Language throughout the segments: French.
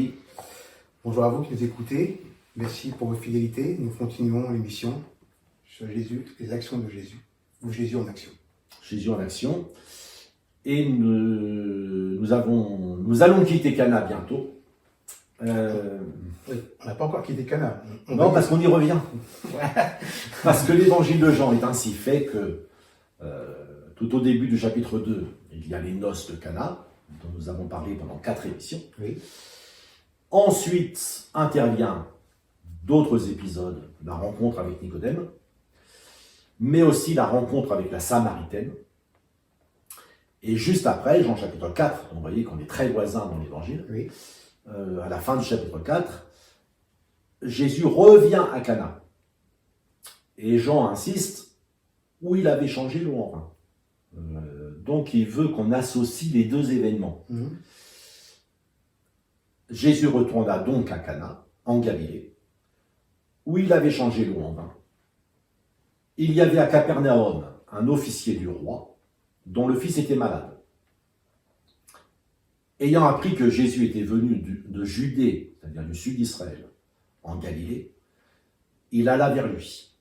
Thierry. Bonjour à vous qui nous écoutez. Merci pour votre fidélité. Nous continuons l'émission sur Jésus, les actions de Jésus, ou Jésus en action. Jésus en action. Et nous allons quitter Cana bientôt. Oui, on n'a pas encore quitté Cana. Non, parce qu'on y revient. Parce que l'évangile de Jean est ainsi fait que tout au début du chapitre 2, il y a les noces de Cana, dont nous avons parlé pendant 4 émissions. Oui. Ensuite intervient d'autres épisodes, la rencontre avec Nicodème, mais aussi la rencontre avec la Samaritaine. Et juste après, Jean chapitre 4, donc vous voyez qu'on est très voisins dans l'évangile, Oui. À la fin du chapitre 4, Jésus revient à Cana. Et Jean insiste où il avait changé l'eau en vin. Donc il veut qu'on associe les deux événements. Jésus retourna donc à Cana, en Galilée, où il avait changé l'eau en vin. Il y avait à Capernaum un officier du roi, dont le fils était malade. Ayant appris que Jésus était venu de Judée, c'est-à-dire du sud d'Israël, en Galilée, il alla vers lui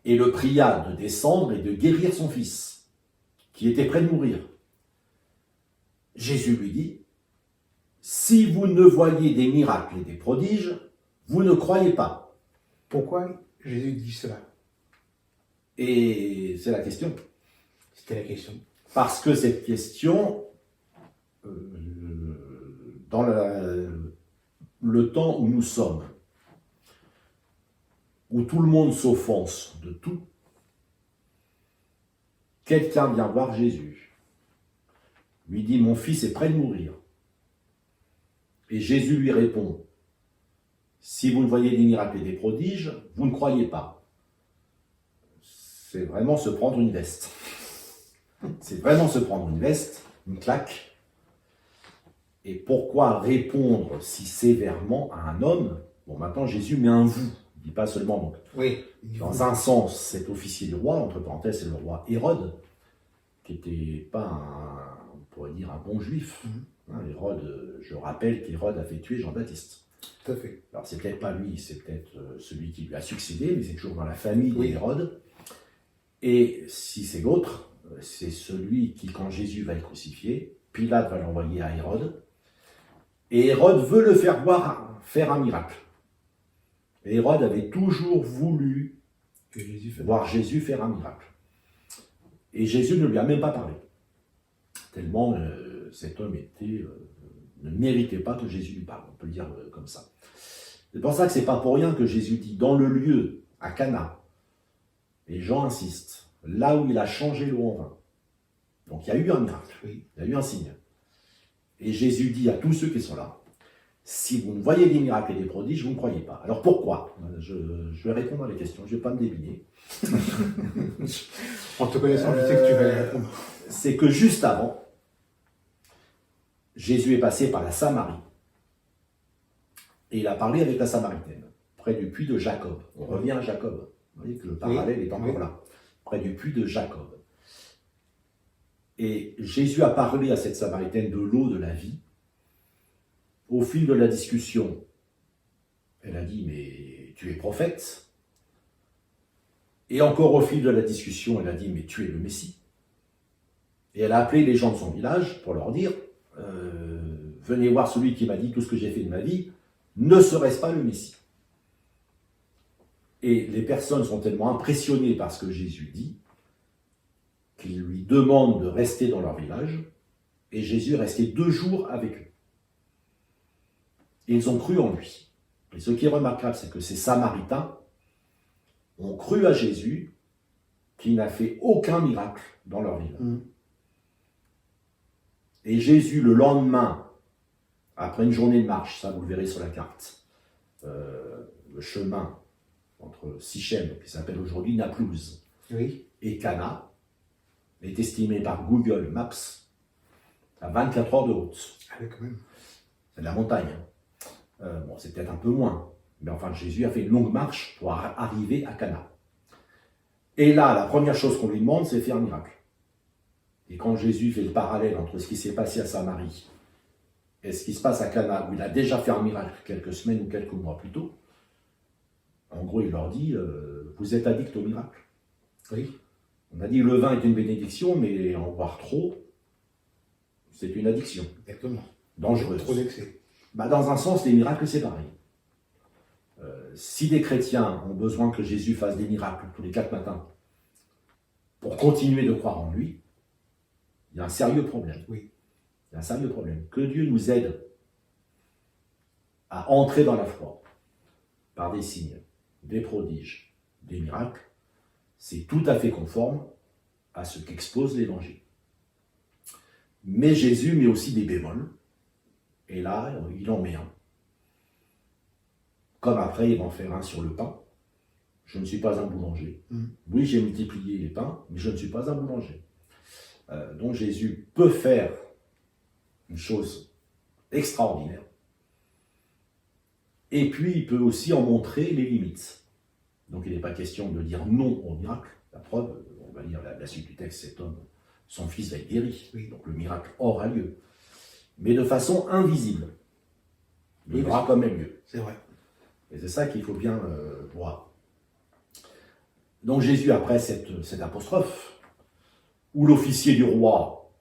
et le pria de descendre et de guérir son fils, qui était près de mourir. Jésus lui dit, « Si vous ne voyez des miracles et des prodiges, vous ne croyez pas. » Pourquoi Jésus dit cela? Et c'est la question. C'était la question. Parce que cette question, dans le temps où nous sommes, où tout le monde s'offense de tout, quelqu'un vient voir Jésus, lui dit « Mon fils est près de mourir ». Et Jésus lui répond « Si vous ne voyez des miracles et des prodiges, vous ne croyez pas. » C'est vraiment se prendre une veste. C'est vraiment se prendre une veste, une claque. Et pourquoi répondre si sévèrement à un homme? Bon, maintenant Jésus met un « vous ». Il ne dit pas seulement, donc, Oui. dans un sens, cet officier du roi, entre parenthèses, c'est le roi Hérode, qui n'était pas, on pourrait dire, un bon juif. Hérode, je rappelle qu'Hérode a fait tuer Jean-Baptiste. Tout à fait. Alors, c'est peut-être pas lui, c'est peut-être celui qui lui a succédé, mais c'est toujours dans la famille d'Hérode. Et si c'est l'autre, c'est celui qui, quand Jésus va être crucifié, Pilate va l'envoyer à Hérode, et Hérode veut le faire faire un miracle. Et Hérode avait toujours voulu voir Jésus faire un miracle. Et Jésus ne lui a même pas parlé. Tellement cet homme ne méritait pas que Jésus lui parle, on peut le dire comme ça. C'est pour ça que c'est pas pour rien que Jésus dit, dans le lieu, à Cana, et Jean insiste, là où il a changé l'eau en vin. Donc il y a eu un miracle, il y a eu un signe. Et Jésus dit à tous ceux qui sont là, si vous ne voyez des miracles et des prodiges, vous ne croyez pas. Alors pourquoi? Je vais répondre à les questions, je ne vais pas me débiner. En te connaissant, je sais que tu vas y répondre. C'est que juste avant, Jésus est passé par la Samarie. Et il a parlé avec la Samaritaine, près du puits de Jacob. On revient à Jacob. Vous voyez que le parallèle est encore là. Près du puits de Jacob. Et Jésus a parlé à cette Samaritaine de l'eau de la vie. Au fil de la discussion, elle a dit, mais tu es prophète. Et encore au fil de la discussion, elle a dit, mais tu es le Messie. Et elle a appelé les gens de son village pour leur dire, venez voir celui qui m'a dit tout ce que j'ai fait de ma vie, ne serait-ce pas le Messie? Et les personnes sont tellement impressionnées par ce que Jésus dit, qu'ils lui demandent de rester dans leur village, et Jésus est resté 2 jours avec eux. Et ils ont cru en lui. Et ce qui est remarquable, c'est que ces Samaritains ont cru à Jésus, qui n'a fait aucun miracle dans leur ville. Et Jésus, le lendemain, après une journée de marche, ça vous le verrez sur la carte, le chemin entre Sichem, qui s'appelle aujourd'hui Naplouse, et Cana, est estimé par Google Maps à 24 heures de route. Ah oui, quand même. C'est de la montagne. Bon, c'est peut-être un peu moins, mais enfin, Jésus a fait une longue marche pour arriver à Cana. Et là, la première chose qu'on lui demande, c'est de faire un miracle. Et quand Jésus fait le parallèle entre ce qui s'est passé à Samarie Et ce qui se passe à Cana, où il a déjà fait un miracle quelques semaines ou quelques mois plus tôt, en gros, il leur dit vous êtes addicts au miracle. Oui. On a dit le vin est une bénédiction, mais en boire trop, c'est une addiction. Exactement. Dangereuse. Trop d'excès. Dans un sens, les miracles, c'est pareil. Si des chrétiens ont besoin que Jésus fasse des miracles tous les 4 matins pour continuer de croire en lui, il y a un sérieux problème. Oui. Il y a un sérieux problème. Que Dieu nous aide à entrer dans la foi par des signes, des prodiges, des miracles, c'est tout à fait conforme à ce qu'expose l'Évangile. Mais Jésus met aussi des bémols, et là, il en met un. Comme après, il va en faire un sur le pain. Je ne suis pas un boulanger. Oui, j'ai multiplié les pains, mais je ne suis pas un boulanger. Donc Jésus peut faire une chose extraordinaire. Et puis, il peut aussi en montrer les limites. Donc, il n'est pas question de dire non au miracle. La preuve, on va lire la suite du texte, cet homme, son fils va être guéri. Oui. Donc, le miracle aura lieu. Mais de façon invisible. Mais Oui, il aura quand même lieu. C'est vrai. Et c'est ça qu'il faut bien voir. Donc, Jésus, après cette apostrophe, où l'officier du roi,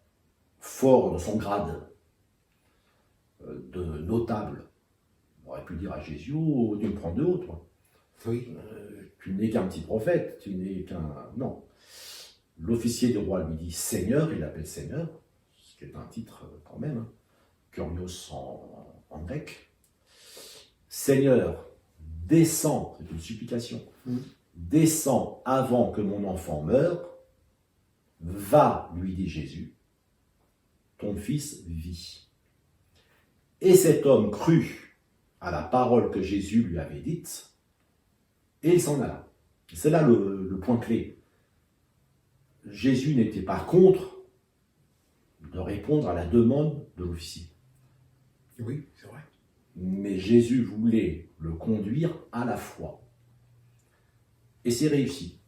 fort de son grade de notable, aurait pu dire à Jésus, oh, tu me prends de haut, toi. Oui. Tu n'es qu'un petit prophète, tu n'es qu'un... Non. L'officier du roi lui dit Seigneur, il l'appelle Seigneur, ce qui est un titre quand même, hein, Kyrios en grec. Seigneur, descends, c'est une supplication, descends avant que mon enfant meure, va, lui dit Jésus, ton fils vit. Et cet homme crut à la parole que Jésus lui avait dite, et il s'en alla. C'est là le point clé. Jésus n'était pas contre de répondre à la demande de l'officier. Oui, c'est vrai. Mais Jésus voulait le conduire à la foi. Et c'est réussi.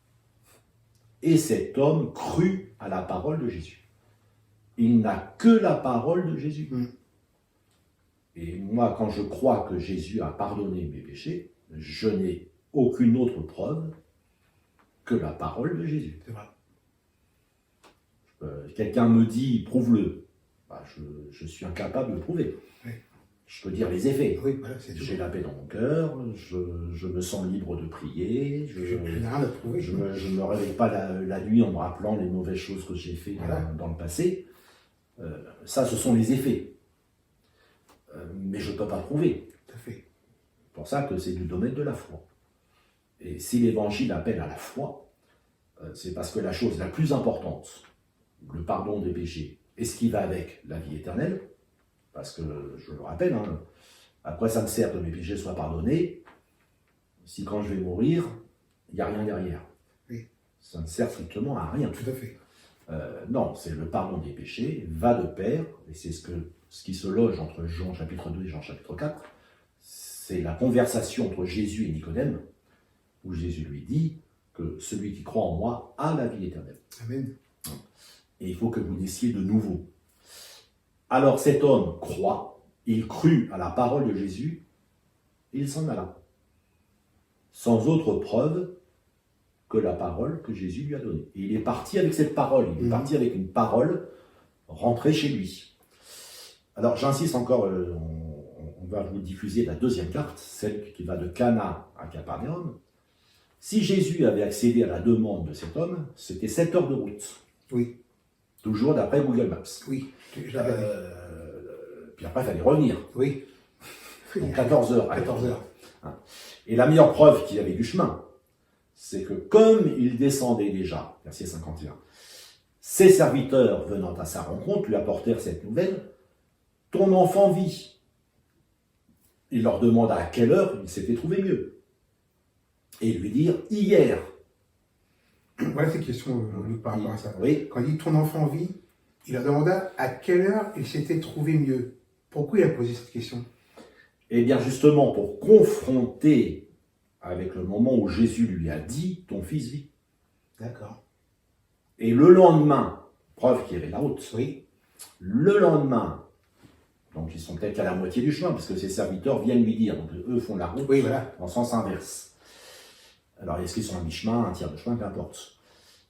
Et cet homme crut à la parole de Jésus. Il n'a que la parole de Jésus. Et moi, quand je crois que Jésus a pardonné mes péchés, je n'ai aucune autre preuve que la parole de Jésus. C'est vrai. Quelqu'un me dit, prouve-le. Je suis incapable de le prouver. Oui. Je peux dire les effets. Oui, voilà, c'est tout. J'ai la paix dans mon cœur, je me sens libre de prier, Je n'ai rien à prouver. je ne me réveille pas la nuit en me rappelant les mauvaises choses que j'ai faites Voilà. dans le passé. Ça, ce sont les effets. Mais je ne peux pas prouver. Tout à fait. C'est pour ça que c'est du domaine de la foi. Et si l'Évangile appelle à la foi, c'est parce que la chose la plus importante, le pardon des péchés, et ce qui va avec la vie éternelle, parce que, je le rappelle, à quoi ça me sert que mes péchés soient pardonnés, si quand je vais mourir, il n'y a rien derrière. Oui. Ça ne sert strictement à rien. Tout à fait. Non, c'est le pardon des péchés, va de pair, et c'est ce qui se loge entre Jean chapitre 2 et Jean chapitre 4, c'est la conversation entre Jésus et Nicodème, où Jésus lui dit que celui qui croit en moi a la vie éternelle. Amen. Et il faut que vous naissiez de nouveau. Alors cet homme croit, il crut à la parole de Jésus, et il s'en alla. Sans autre preuve que la parole que Jésus lui a donnée. Et il est parti avec cette parole, il est parti avec une parole rentrée chez lui. Alors j'insiste encore, on va vous diffuser la deuxième carte, celle qui va de Cana à Capernaum. Si Jésus avait accédé à la demande de cet homme, c'était 7 heures de route. Oui. Toujours d'après Google Maps. Oui. Je l'avais dit. Puis après, il fallait revenir. Oui. Donc 14 heures. 14 heures. Et la meilleure preuve qu'il y avait du chemin, c'est que comme il descendait déjà, verset 51, ses serviteurs venant à sa rencontre lui apportèrent cette nouvelle, ton enfant vit. Il leur demanda à quelle heure il s'était trouvé mieux. Et ils lui dirent hier. Voilà ces questions, Luc, par rapport à ça. Oui. Quand il dit ton enfant vit, il leur demanda à quelle heure il s'était trouvé mieux. Pourquoi il a posé cette question? Eh bien justement pour confronter avec le moment où Jésus lui a dit ton fils vit. D'accord. Et le lendemain, preuve qu'il y avait la route, Oui. le lendemain, Donc ils sont peut-être qu'à la moitié du chemin, parce que ses serviteurs viennent lui dire. Donc eux font la route Oui, voilà. en sens inverse. Alors est-ce qu'ils sont à mi-chemin, un tiers de chemin, qu'importe.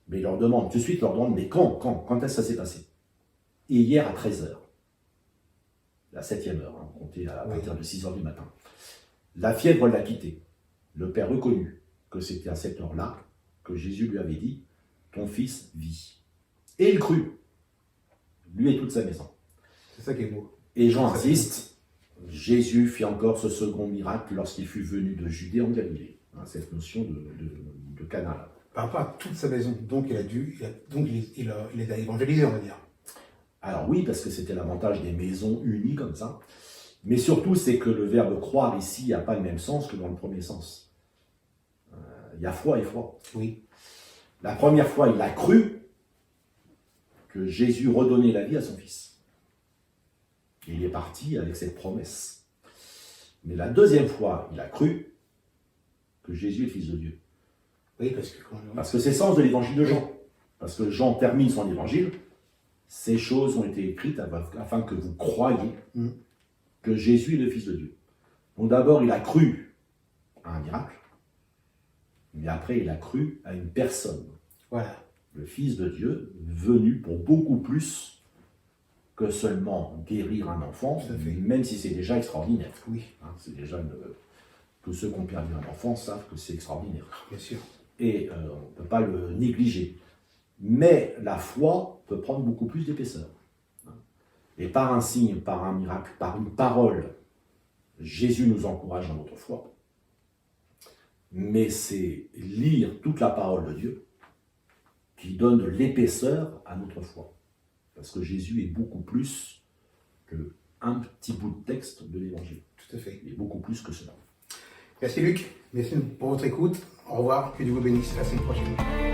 Mais il leur demande, tout de suite, il leur demande, mais quand est-ce que ça s'est passé? Et hier à 13h, la 7e heure, hein, comptez à partir de 6h du matin. La fièvre l'a quitté. Le père reconnut que c'était à cette heure-là que Jésus lui avait dit, ton fils vit. Et il crut, lui et toute sa maison. C'est ça qui est beau. Et Jean insiste, Jésus fit encore ce second miracle lorsqu'il fut venu de Judée en Galilée. Hein, cette notion de Cana là. Par rapport à toute sa maison, donc il les a évangélisés, on va dire. Alors oui, parce que c'était l'avantage des maisons unies comme ça. Mais surtout, c'est que le verbe croire ici n'a pas le même sens que dans le premier sens. Il y a foi et foi. Oui. La première fois, il a cru que Jésus redonnait la vie à son fils. Et il est parti avec cette promesse. Mais la deuxième fois, il a cru que Jésus est fils de Dieu. Oui, parce que c'est le sens de l'évangile de Jean. Parce que Jean termine son évangile. Ces choses ont été écrites afin que vous croyiez que Jésus est le Fils de Dieu. Donc d'abord, il a cru à un miracle, mais après, il a cru à une personne. Voilà. Le Fils de Dieu, venu pour beaucoup plus que seulement guérir un enfant, même si c'est déjà extraordinaire. Oui. Hein, c'est déjà tous ceux qui ont perdu un enfant savent que c'est extraordinaire. Bien sûr. Et on ne peut pas le négliger. Mais la foi peut prendre beaucoup plus d'épaisseur. Et par un signe, par un miracle, par une parole, Jésus nous encourage dans notre foi. Mais c'est lire toute la parole de Dieu qui donne de l'épaisseur à notre foi. Parce que Jésus est beaucoup plus qu'un petit bout de texte de l'Évangile. Tout à fait. Il est beaucoup plus que cela. Merci Luc, merci pour votre écoute. Au revoir, que Dieu vous bénisse. À la semaine prochaine.